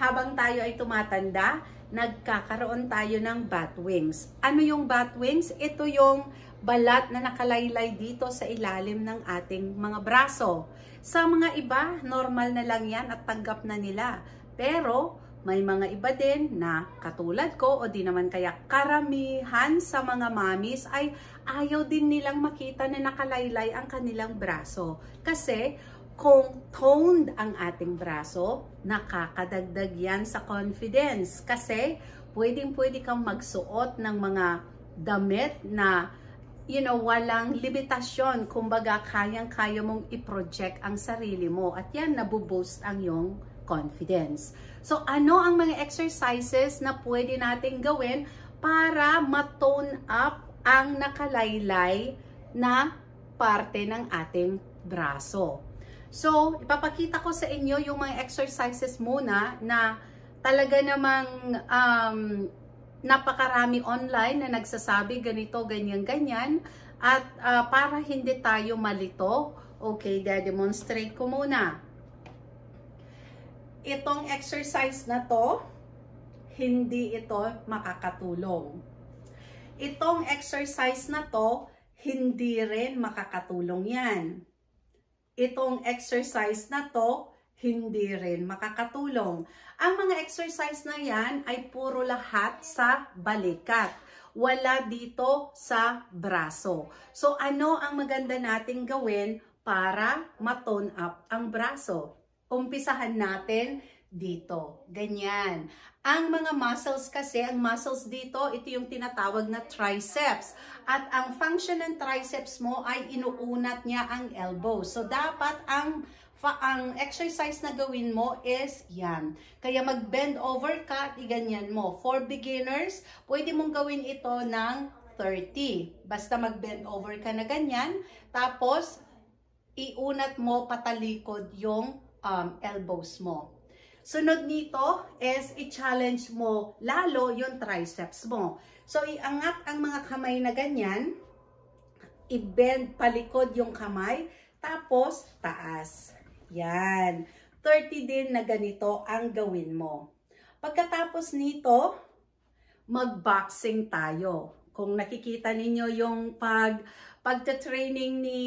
habang tayo ay tumatanda, nagkakaroon tayo ng bat wings. Ano yung bat wings? Ito yung balat na nakalaylay dito sa ilalim ng ating mga braso. Sa mga iba, normal na lang yan at tanggap na nila. Pero may mga iba din na katulad ko o di naman kaya karamihan sa mga mommies ay ayaw din nilang makita na nakalaylay ang kanilang braso. Kasi kung toned ang ating braso, nakakadagdag yan sa confidence. Kasi pwedeng-pwede kang magsuot ng mga damit na walang limitasyon. Kumbaga, kayang-kaya mong i-project ang sarili mo. At yan, nabuboost ang iyong confidence. So, ano ang mga exercises na pwede nating gawin para matone up ang nakalaylay na parte ng ating braso? So, ipapakita ko sa inyo yung mga exercises muna na talaga namang napakarami online na nagsasabi ganito, ganyan, ganyan. At para hindi tayo malito, okay, demonstrate ko muna. Itong exercise na to, hindi ito makakatulong. Itong exercise na to, hindi rin makakatulong yan. Itong exercise na to, hindi rin makakatulong. Ang mga exercise na yan ay puro lahat sa balikat. Wala dito sa braso. So, ano ang maganda nating gawin para matone up ang braso? Umpisahan natin dito. Ganyan. Ang mga muscles kasi, ang muscles dito, ito yung tinatawag na triceps. At ang function ng triceps mo ay inuunat niya ang elbow. So, dapat ang exercise na gawin mo is yan. Kaya mag-bend over ka, iganyan mo. For beginners, pwede mong gawin ito ng 30. Basta mag-bend over ka na ganyan. Tapos, iunat mo patalikod yung elbows mo. Sunod nito is i-challenge mo lalo yung triceps mo. So, iangat ang mga kamay na ganyan, i-bend palikod yung kamay, tapos taas. Yan. 30 din na ganito ang gawin mo. Pagkatapos nito, mag-boxing tayo. Kung nakikita ninyo yung pagta-training ni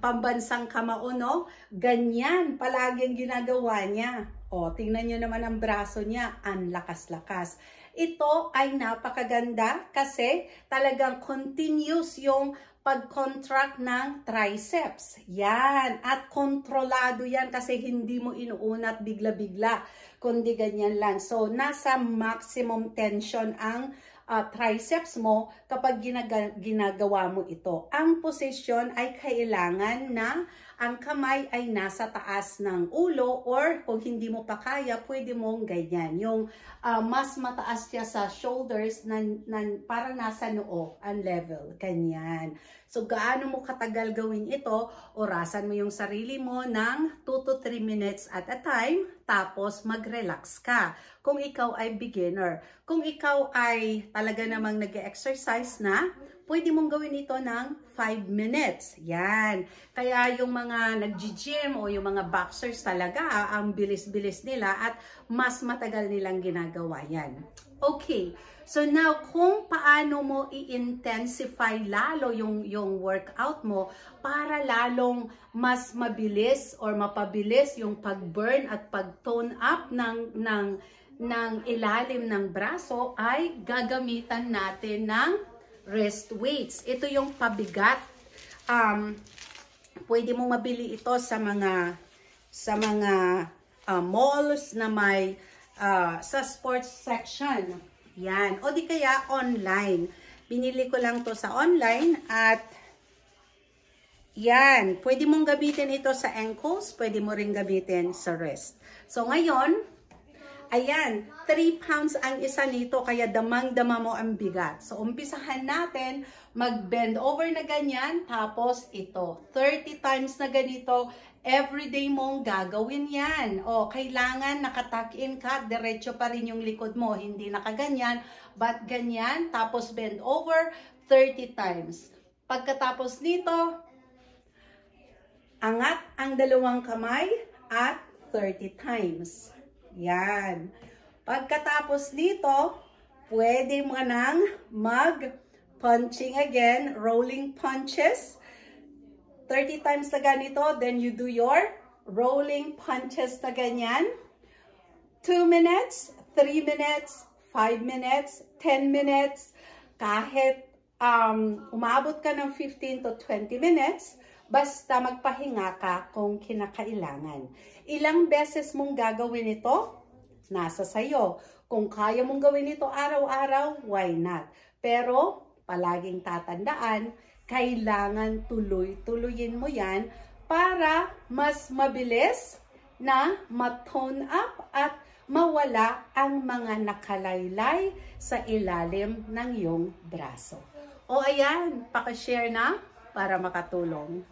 pambansang kamao, no? Ganyan, palaging ginagawa niya. O, tingnan nyo naman ang braso niya, ang lakas-lakas. Ito ay napakaganda kasi talagang continuous yung pag-contract ng triceps. Yan. At kontrolado yan kasi hindi mo inuunat bigla-bigla, kundi ganyan lang. So, nasa maximum tension ang triceps mo kapag ginagawa mo ito. Ang posisyon ay kailangan na ang kamay ay nasa taas ng ulo or kung hindi mo pa kaya, pwede mong ganyan. Yung mas mataas siya sa shoulders parang nasa noo ang level. Ganyan. So, gaano mo katagal gawin ito? Orasan mo yung sarili mo ng 2 to 3 minutes at a time, tapos mag-relax ka. Kung ikaw ay beginner. Kung ikaw ay talaga namang nag-exercise na, pwede mong gawin ito ng 5 minutes. Yan. Kaya yung mga nag-gym o yung mga boxers talaga, ang bilis-bilis nila at mas matagal nilang ginagawa yan. Okay. So now, kung paano mo i-intensify lalo yung workout mo para lalong mas mabilis or mapabilis yung pag-burn at pag-tone up ng ilalim ng braso ay gagamitan natin ng wrist weights. Ito yung pabigat. Pwede mong mabili ito sa mga malls na may sa sports section. Yan. O di kaya online. Binili ko lang to sa online at yan. Pwede mong gamitin ito sa ankles. Pwede mo rin gamitin sa wrist. So ngayon, ayan, 3 pounds ang isa nito, kaya damang-dama mo ang bigat. So, umpisahan natin, mag-bend over na ganyan, tapos ito, 30 times na ganito, everyday mong gagawin yan. O, kailangan nakatuck-in ka, diretso pa rin yung likod mo, hindi nakaganyan, but ganyan, tapos bend over, 30 times. Pagkatapos nito, angat ang dalawang kamay at 30 times. Yan. Pagkatapos nito, pwede mo nang mag-punching again, rolling punches. 30 times na ganito, then you do your rolling punches na ganyan. 2 minutes, 3 minutes, 5 minutes, 10 minutes, kahit umabot ka ng 15 to 20 minutes, basta magpahinga ka kung kinakailangan. Ilang beses mong gagawin ito? Nasa sayo. Kung kaya mong gawin ito araw-araw, why not? Pero, palaging tatandaan, kailangan tuloy-tuloyin mo yan para mas mabilis na ma-tone up at mawala ang mga nakalaylay sa ilalim ng iyong braso. O ayan, pakishare na para makatulong.